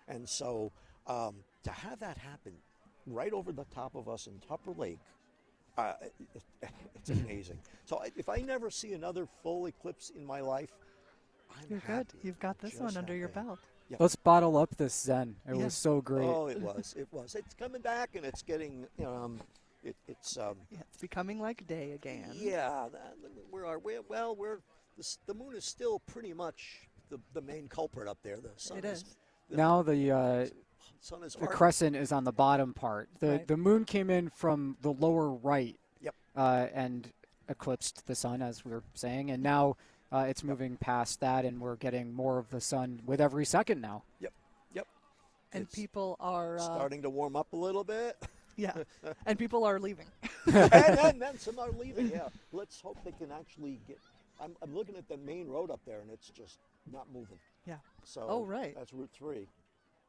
And so to have that happen right over the top of us in Tupper Lake, it's amazing. So if I never see another full eclipse in my life, You're good. You've got this one under your belt. Yeah. Let's bottle up this Zen. It was so great. Oh, it was. It's coming back, and it's getting, it's becoming like day again. Yeah. Where are we? Well, the moon is still pretty much the main culprit up there. The sun It is. Now the sun is crescent is on the bottom part. The moon came in from the lower right. Yep. And eclipsed the sun, as we were saying, and now it's moving past that, and we're getting more of the sun with every second now. Yep. And It's people are starting to warm up a little bit. Yeah. And people are leaving. and then some are leaving. Yeah. Let's hope they can actually get. I'm looking at the main road up there, and it's just not moving. Yeah. So Oh, right. That's Route 3.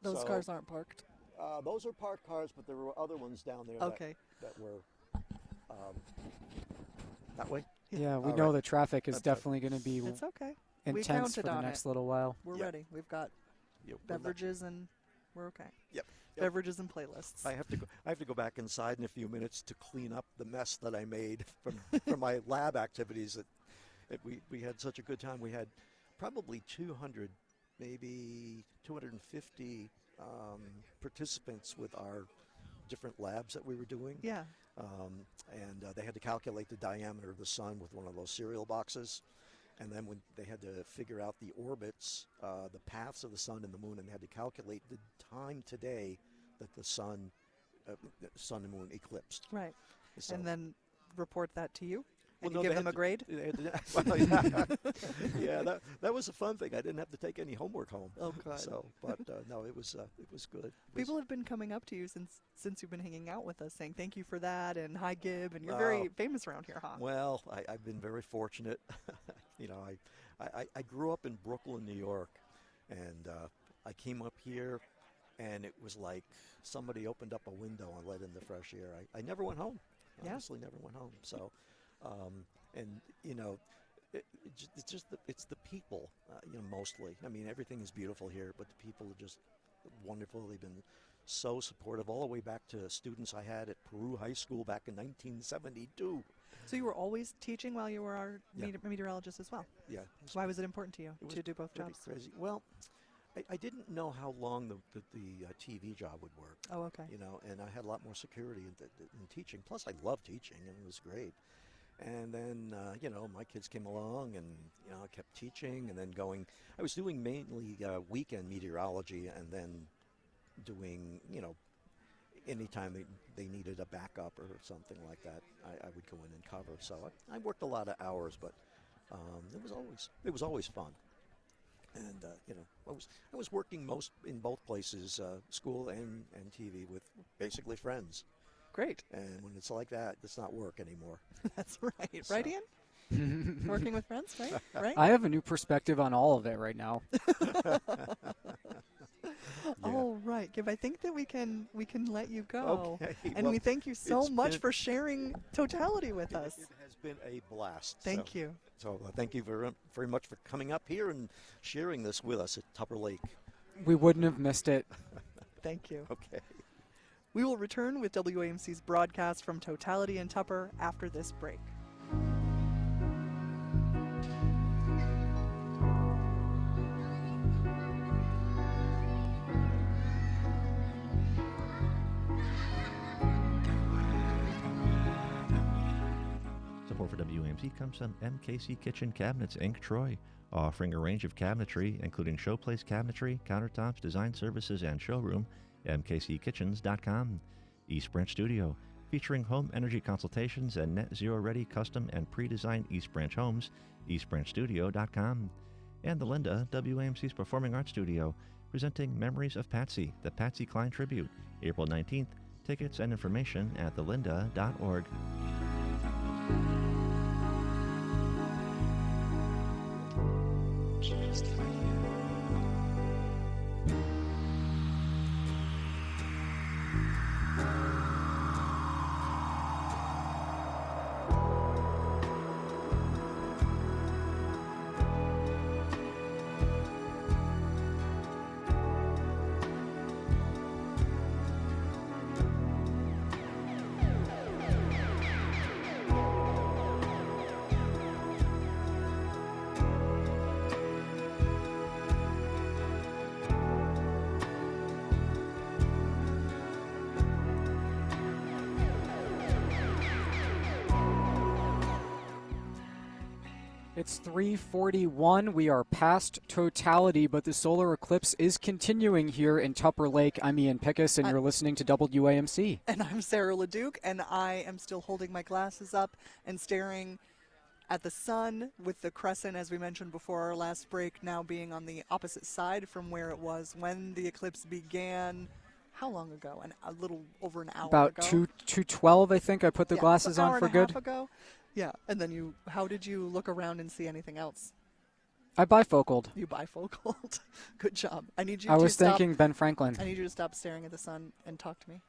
Those So, cars aren't parked. Those are parked cars, but there were other ones down there Okay. that were that way. Yeah, we All know right. the traffic is That's definitely going to be It's okay. We intense for counted the on next it. little while. We're Yep. ready. We've got Yep, we're not- beverages and we're okay. Yep. Beverages and playlists. I have to go back inside in a few minutes to clean up the mess that I made from my lab activities. We had such a good time. We had probably 200, maybe 250 participants with our different labs that we were doing. Yeah. And they had to calculate the diameter of the sun with one of those cereal boxes. And then when they had to figure out the orbits, the paths of the sun and the moon, and they had to calculate the time today that the sun and moon eclipsed. Right. So- And then report that to you. Well, And no, you they give them had a grade? well, yeah, that was a fun thing. I didn't have to take any homework home. Oh, good. So, but no, it was good. People have been coming up to you since you've been hanging out with us, saying thank you for that and hi Gib, and you're very famous around here, huh? Well, I've been very fortunate. I grew up in Brooklyn, New York, and I came up here, and it was like somebody opened up a window and let in the fresh air. I never went home. Yeah. Honestly, never went home. So, and it's the people, mostly. I mean, everything is beautiful here, but the people are just wonderful. They've been so supportive all the way back to students I had at Peru High School back in 1972. So you were always teaching while you were our Yeah. meteorologist as well. Yeah. Why was it important to you It was to do both pretty jobs? crazy. Well, I didn't know how long the TV job would work. Oh, okay. And I had a lot more security in teaching. Plus, I love teaching, and it was great. And then, my kids came along, and I kept teaching, and then going. I was doing mainly weekend meteorology, and then doing, anytime they needed a backup or something like that, I would go in and cover. So I worked a lot of hours, but it was always fun. And I was working in both places, school and TV, with basically friends. great. And when it's like that, it's not work anymore. That's right. So- Right, Ian? Working with friends, right? Right? I have a new perspective on all of it right now. All right, Gib. I think that we can let you go. Okay. And well, we thank you so it's much been- for sharing totality with us. It has been a blast. Thank So- you. So thank you very much for coming up here and sharing this with us at Tupper Lake. We wouldn't have missed it. Thank you. Okay. We will return with WAMC's broadcast from Totality and Tupper after this break. Support for WAMC comes from MKC Kitchen Cabinets, Inc., Troy, offering a range of cabinetry, including showplace cabinetry, countertops, design services, and showroom. MKCKitchens.com. East Branch Studio, featuring home energy consultations and net zero ready custom and pre-designed East Branch homes. EastBranchStudio.com. And the Linda, WAMC's Performing Arts Studio, presenting Memories of Patsy, the Patsy Cline Tribute, April 19th. Tickets and information at thelinda.org. It's 3:41. We are past totality, but the solar eclipse is continuing here in Tupper Lake. I'm Ian Pickus, and you're listening to WAMC. And I'm Sarah LeDuc, and I am still holding my glasses up and staring at the sun with the crescent, as we mentioned before our last break, now being on the opposite side from where it was when the eclipse began. How long ago? A little over an hour About ago. 2:12, I think. I put the glasses an hour on for and a half good. ago. Yeah, and then how did you look around and see anything else? I bifocaled. You bifocaled. Good job. I need you I to was stop. thinking Ben Franklin. I need you to stop staring at the sun and talk to me.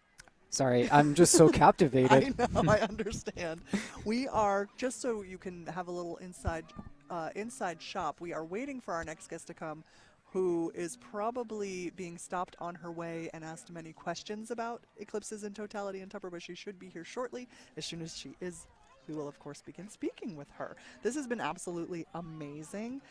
Sorry, I'm just so captivated. I know, I understand. We are, just so you can have a little inside shop, we are waiting for our next guest to come, who is probably being stopped on her way and asked many questions about eclipses in totality and Tupper, but she should be here shortly. As soon as she is, we will, of course, begin speaking with her. This has been absolutely amazing.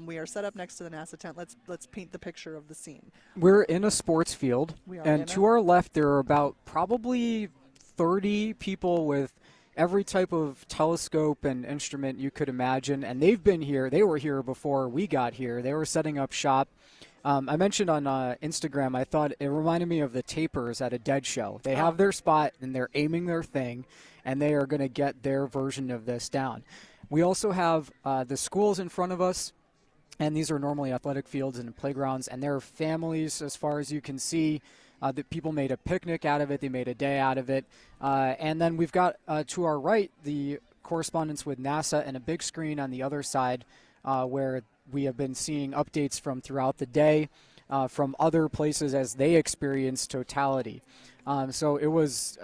We are set up next to the NASA tent. Let's paint the picture of the scene. We're in a sports field, We are and in to our left there are about probably 30 people with every type of telescope and instrument you could imagine, and they've been here. They were here before we got here. They were setting up shop. I mentioned on Instagram, I thought it reminded me of the tapers at a Dead show. They have their spot, and they're aiming their thing, and they are going to get their version of this down. We also have the schools in front of us, and these are normally athletic fields and playgrounds, and there are families, as far as you can see, that people made a picnic out of it. They made a day out of it. And then we've got, to our right, the correspondence with NASA and a big screen on the other side where we have been seeing updates from throughout the day from other places as they experience totality. So it was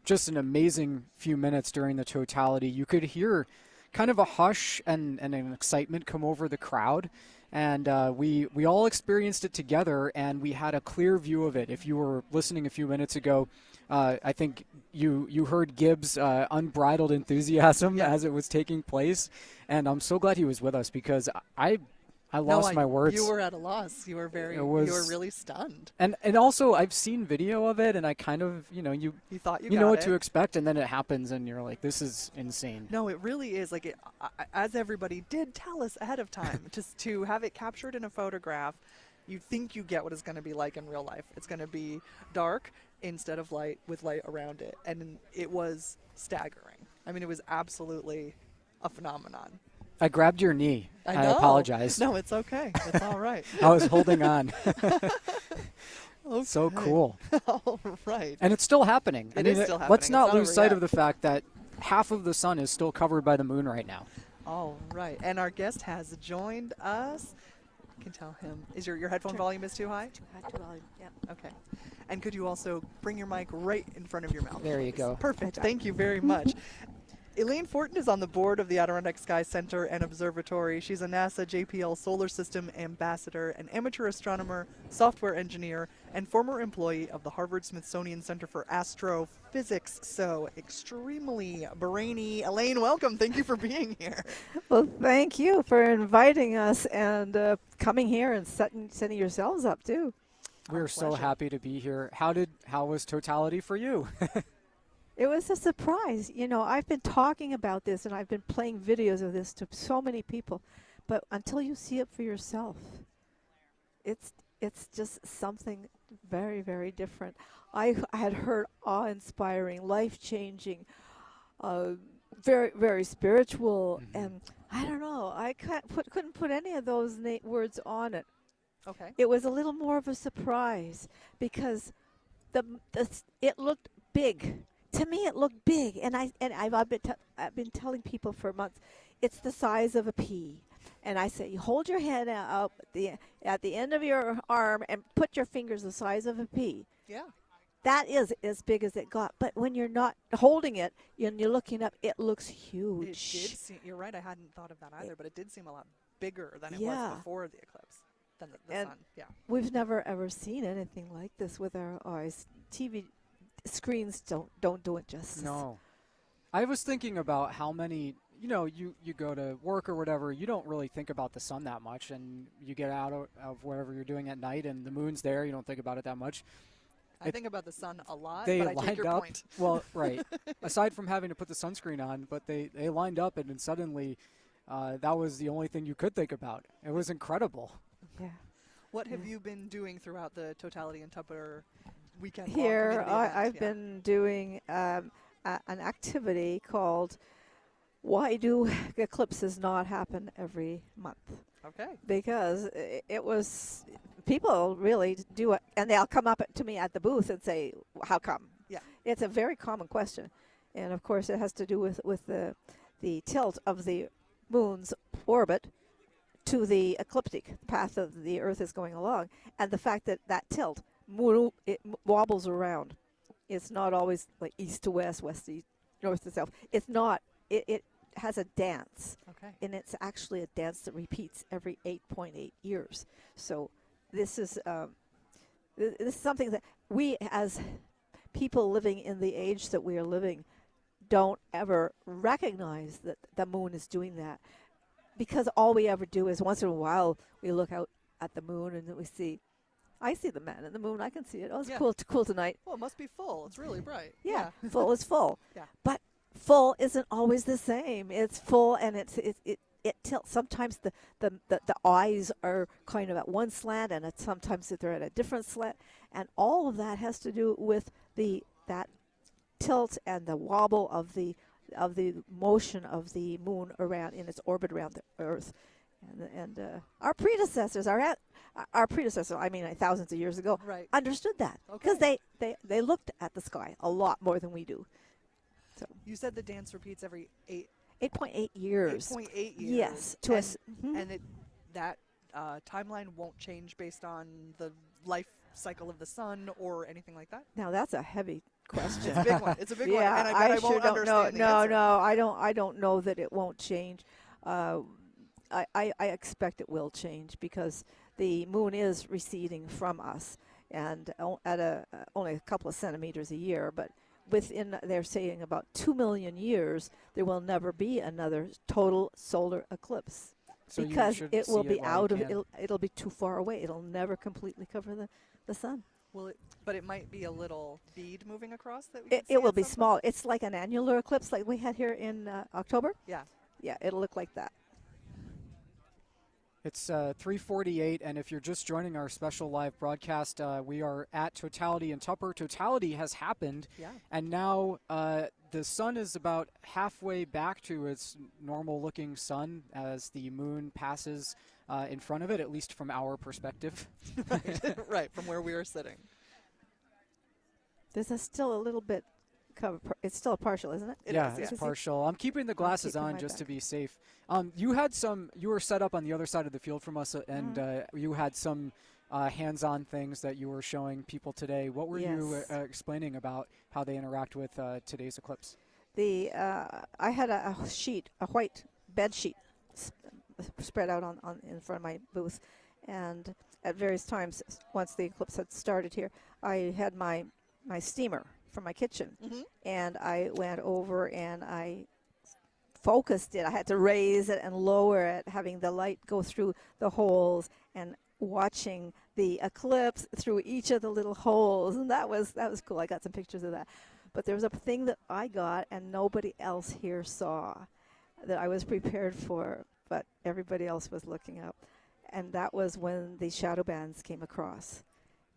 just an amazing few minutes during the totality. You could hear kind of a hush and an excitement come over the crowd. And we all experienced it together, and we had a clear view of it. If you were listening a few minutes ago, I think you heard Gibbs' unbridled enthusiasm as it was taking place. And I'm so glad he was with us because I lost my words. You were at a loss. You were you were really stunned. And also, I've seen video of it, and I kind of, you thought you know got what it. to expect, and then it happens, and you're like, this is insane. No, it really is. Like, as everybody did tell us ahead of time, to have it captured in a photograph, you think you get what it's going to be like in real life. It's going to be dark instead of light with light around it. And it was staggering. I mean, it was absolutely a phenomenon. I grabbed your knee. I know. apologize. No, it's okay. It's all right. I was holding on. So cool. All right. And it's still happening. It is still Let's happening. not It's not lose over sight yet. of the fact that half of the sun is still covered by the moon right now. All right. And our guest has joined us. You can tell him. Is your headphone Sure. volume is too high? Too high, too loud. Yeah. Okay. And could you also bring your mic right in front of your mouth? There you please? go. Perfect. Thank you very much. Elaine Fortin is on the board of the Adirondack Sky Center and Observatory. She's a NASA JPL Solar System Ambassador, an amateur astronomer, software engineer, and former employee of the Harvard-Smithsonian Center for Astrophysics. So extremely brainy. Elaine, welcome. Thank you for being here. Well, thank you for inviting us and coming here and setting yourselves up too. We're so pleasure. happy to be here. How was totality for you? It was a surprise. You know, I've been talking about this and I've been playing videos of this to so many people, but until you see it for yourself, it's just something very, very different. I had heard awe-inspiring, life-changing, very, very spiritual, and I don't know. I couldn't put any of those words on it. Okay. It was a little more of a surprise because it looked big. To me, it looked big, and I've been telling people for months, it's the size of a pea. And I say, you hold your hand out at the end of your arm and put your fingers the size of a pea. Yeah. That is as big as it got. But when you're not holding it and you're looking up, it looks It huge. did seem, you're right, I hadn't thought of that either, but it did seem a lot bigger than it Yeah. was before the eclipse, than the And sun. Yeah. We've never ever seen anything like this with our eyes. TV screens don't do it justice. No. I was thinking about how many, you go to work or whatever, you don't really think about the sun that much, and you get out of whatever you're doing at night, and the moon's there, you don't think about it that much. I think about the sun a lot, They but I take lined your up. point. Well, right. Aside from having to put the sunscreen on, but they lined up, and then suddenly that was the only thing you could think about. It was incredible. Yeah. What have you been doing throughout the Totality and Tupper weekend? Here, I've been doing an activity called "Why Do Eclipses Not Happen Every Month?" Okay. Because it was people really do it, and they'll come up to me at the booth and say, "How come?" Yeah. It's a very common question, and of course, it has to do with the tilt of the moon's orbit to the ecliptic path of the Earth is going along, and the fact that tilt it wobbles around. It's not always like east to west, west to east, north to south. It's not. It has a dance, Okay. and it's actually a dance that repeats every 8.8 years. So this is something that we, as people living in the age that we are living, don't ever recognize that the moon is doing that, because all we ever do is once in a while we look out at the moon and then we see. I see the man in the moon. I can see it. Oh, it's Yeah. cool tonight. Well, it must be full. It's really bright. Yeah, full is full. Yeah. But full isn't always the same. It's full, and it tilts. Sometimes the eyes are kind of at one slant, and sometimes they're at a different slant, and all of that has to do with that tilt and the wobble of the motion of the moon around in its orbit around the Earth. And our predecessors, I mean, thousands of years ago, Right. understood that because they looked at the sky a lot more than we do. So You said the dance repeats every 8.8 years. 8.8 years. Yes, to and, us. And that timeline won't change based on the life cycle of the sun or anything like that? Now that's a heavy question. It's a big one. It's a big one. Yeah, And I bet I sure won't don't know. understand the No, answer. no, I don't know that it won't change. I expect it will change because the moon is receding from us, and at only a couple of centimeters a year. But within, they're saying about 2 million years, there will never be another total solar eclipse. So you Because should it will see be while you out of can. it'll be too far away. It'll never completely cover the sun. But it might be a little bead moving across that we can see It will at be some point? small. It's like an annular eclipse like we had here in October. Yeah. Yeah, it'll look like that. It's 3:48, and if you're just joining our special live broadcast, we are at Totality and Tupper. Totality has happened, Yeah. and now the sun is about halfway back to its normal-looking sun as the moon passes in front of it, at least from our perspective. Right, from where we are sitting. still a little bit cover. It's still a partial, isn't it? It yeah, is, it's yes. partial. I'm keeping the glasses keeping on my just to back. be safe. You were set up on the other side of the field from us, and you had some hands-on things that you were showing people today. What were you Yes. explaining about how they interact with today's eclipse? I had a white bed sheet spread out on in front of my booth, and at various times, once the eclipse had started here, I had my steamer from my kitchen, and I went over and I focused it. I had to raise it and lower it, having the light go through the holes and watching the eclipse through each of the little holes, and that was cool. I got some pictures of that. But there was a thing that I got and nobody else here saw that I was prepared for, but everybody else was looking up. And that was when the shadow bands came across.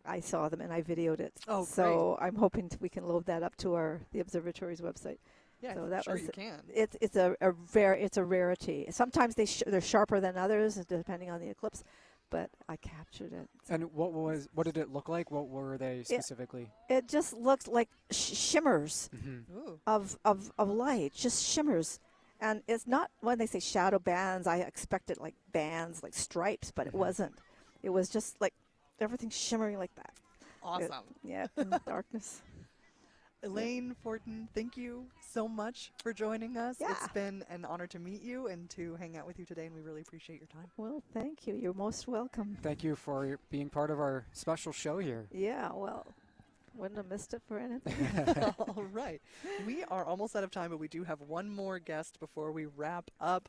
I saw them and I videoed it. Oh, so I'm hoping we can load that up to the observatory's website. Yeah, So that sure was you can. it's a rarity. Sometimes they're sharper than others depending on the eclipse, but I captured it. And what did it look like? What were they specifically? It just looked like shimmers Ooh. of light, just shimmers. And it's not, when they say shadow bands, I expected like bands, like stripes, but it wasn't. It was just like everything shimmering like that. Awesome. In the darkness. Elaine Fortin, thank you so much for joining us. Yeah. It's been an honor to meet you and to hang out with you today, and we really appreciate your time. Well, thank you. You're most welcome. Thank you for being part of our special show here. Yeah, well, wouldn't have missed it for anything. All right. We are almost out of time, but we do have one more guest before we wrap up.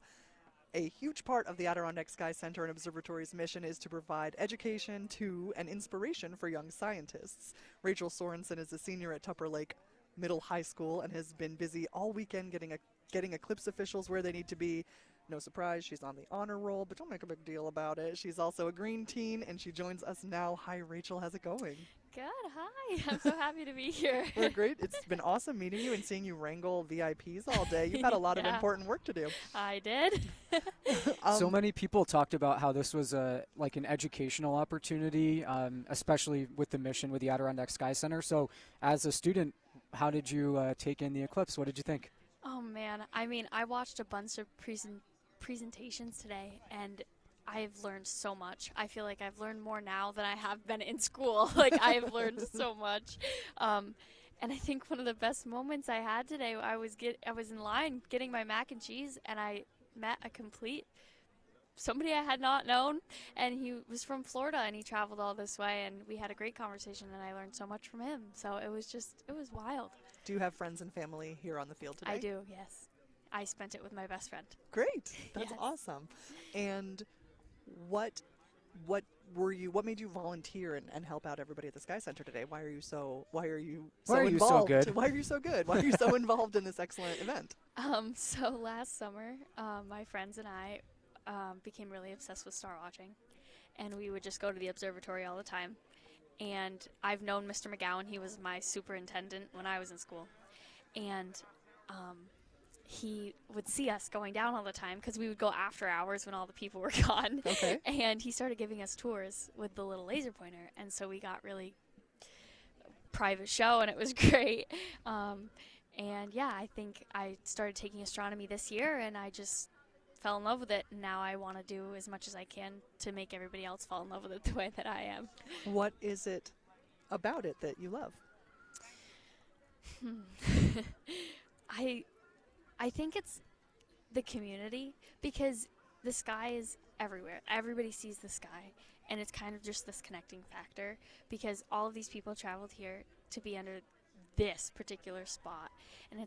A huge part of the Adirondack Sky Center and Observatory's mission is to provide education to and inspiration for young scientists. Rachel Sorensen is a senior at Tupper Lake Middle High School and has been busy all weekend getting eclipse officials where they need to be. No surprise, she's on the honor roll, but don't make a big deal about it. She's also a green teen, and she joins us now. Hi, Rachel. How's it going? Good. Hi. I'm so happy to be here. We're great. It's been awesome meeting you and seeing you wrangle VIPs all day. You've had a lot of Yeah. important work to do. I did. So many people talked about how this was like an educational opportunity, especially with the mission with the Adirondack Sky Center. So as a student, how did you take in the eclipse? What did you think? Oh, man. I mean, I watched a bunch of presentations today, and I've learned so much. I feel like I've learned more now than I have been in school. Like, I've learned so much. And I think one of the best moments I had today, I was in line getting my mac and cheese, and I met somebody I had not known, and he was from Florida, and he traveled all this way, and we had a great conversation, and I learned so much from him. So it was wild. Do you have friends and family here on the field today? I do, yes. I spent it with my best friend. Great. That's Yes. awesome. And what made you volunteer and help out everybody at the Sky Center today? Why are you so involved? good? Why are you so good? Why are you so involved in this excellent event? So last summer, my friends and I became really obsessed with star watching, and we would just go to the observatory all the time. And I've known Mr. McGowan. He was my superintendent when I was in school, and he would see us going down all the time because we would go after hours when all the people were gone. Okay. And he started giving us tours with the little laser pointer, and so we got really private show, and it was great. And yeah, I think I started taking astronomy this year, and I just fell in love with it. And now I want to do as much as I can to make everybody else fall in love with it the way that I am. What is it about it that you love? I think it's the community, because the sky is everywhere. Everybody sees the sky, and it's kind of just this connecting factor, because all of these people traveled here to be under this particular spot. And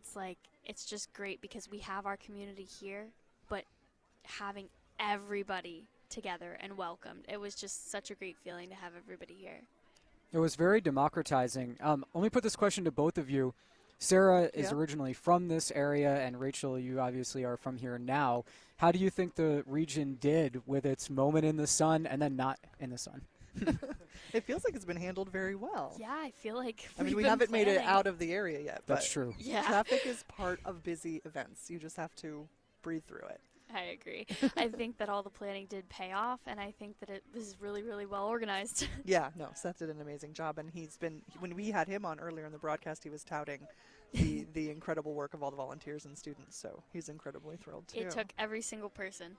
it's just great because we have our community here, but having everybody together and welcomed, it was just such a great feeling to have everybody here. It was very democratizing. Let me put this question to both of you. Sarah is Yeah. originally from this area, and Rachel, you obviously are from here now. How do you think the region did with its moment in the sun and then not in the sun? It feels like it's been handled very well. Yeah, I feel like I mean, we've we been haven't made it planning. out of the area yet. That's but true. Yeah. Traffic is part of busy events. You just have to breathe through it. I agree. I think that all the planning did pay off, and I think that it was really, really well organized. Yeah, no, Seth did an amazing job, and when we had him on earlier in the broadcast, he was touting the incredible work of all the volunteers and students, so he's incredibly thrilled too. It took every single person,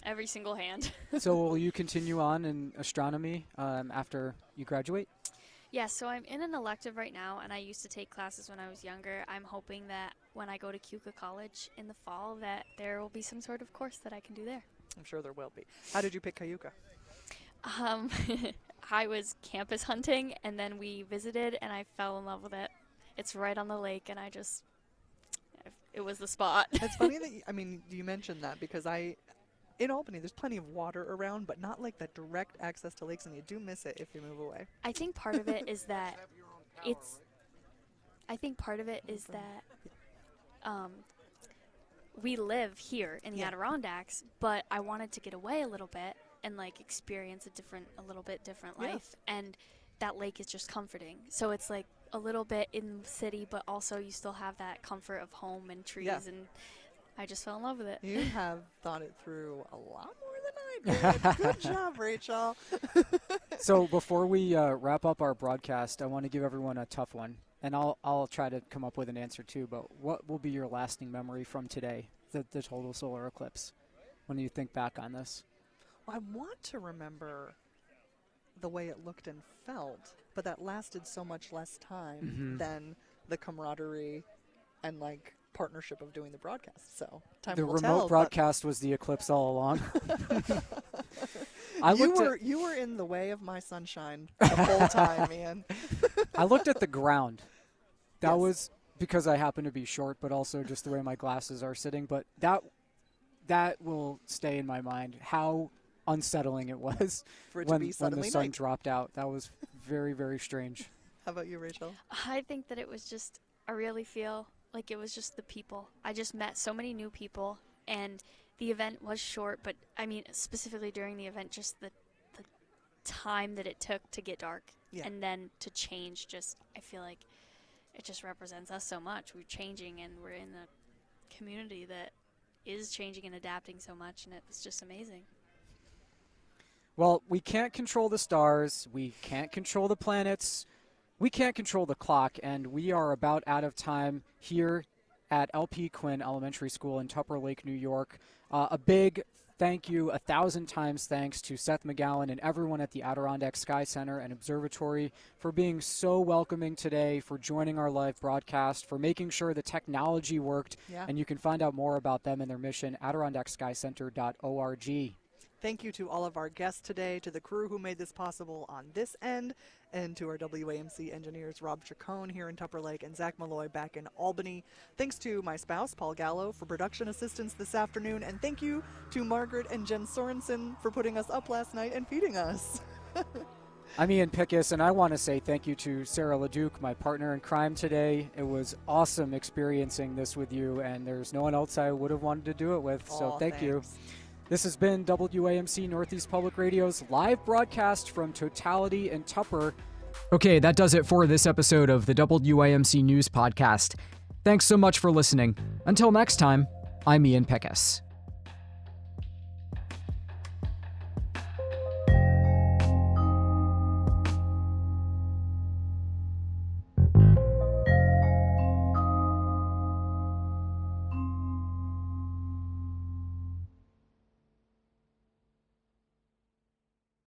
every single hand. So will you continue on in astronomy after you graduate? Yeah, so I'm in an elective right now, and I used to take classes when I was younger. I'm hoping that when I go to Keuka College in the fall that there will be some sort of course that I can do there. I'm sure there will be. How did you pick Cayuga? I was campus hunting, and then we visited, and I fell in love with it. It's right on the lake, and it was the spot. It's funny that, you mentioned that because in Albany, there's plenty of water around, but not like that direct access to lakes, and you do miss it if you move away. I think part of it is that we live here in the Adirondacks, but I wanted to get away a little bit and like experience a little bit different life, and that lake is just comforting. So it's like a little bit in the city, but also you still have that comfort of home and trees, and I just fell in love with it. You have thought it through a lot more than I did. Good job, Rachel. So before we wrap up our broadcast, I want to give everyone a tough one, and I'll try to come up with an answer too. But what will be your lasting memory from today, the total solar eclipse, when you think back on this? Well, I want to remember the way it looked and felt, but that lasted so much less time than the camaraderie and like partnership of doing the broadcast. So time will tell. The remote broadcast was the eclipse all along. You were in the way of my sunshine the whole time, man. I looked at the ground. That was because I happen to be short, but also just the way my glasses are sitting. But that will stay in my mind. How unsettling it was when the sun dropped out. That was very, very strange. How about you, Rachel? I think that it was just, I really feel like it was just the people. I just met so many new people, and the event was short, but I mean, specifically during the event, just the time that it took to get dark and then to change, just, I feel like it just represents us so much. We're changing, and we're in a community that is changing and adapting so much, and it was just amazing. Well, we can't control the stars, we can't control the planets, we can't control the clock, and we are about out of time here at LP Quinn Elementary School in Tupper Lake, New York. A big thank you, 1,000 times thanks to Seth McGowan and everyone at the Adirondack Sky Center and Observatory for being so welcoming today, for joining our live broadcast, for making sure the technology worked, and you can find out more about them and their mission, adirondackskycenter.org. Thank you to all of our guests today, to the crew who made this possible on this end, and to our WAMC engineers, Rob Chacon here in Tupper Lake and Zach Malloy back in Albany. Thanks to my spouse, Paul Gallo, for production assistance this afternoon, and thank you to Margaret and Jen Sorensen for putting us up last night and feeding us. I'm Ian Pickus, and I want to say thank you to Sarah LeDuc, my partner in crime today. It was awesome experiencing this with you, and there's no one else I would have wanted to do it with, so thank you. This has been WAMC Northeast Public Radio's live broadcast from Totality in Tupper. Okay, that does it for this episode of the WAMC News Podcast. Thanks so much for listening. Until next time, I'm Ian Pickus.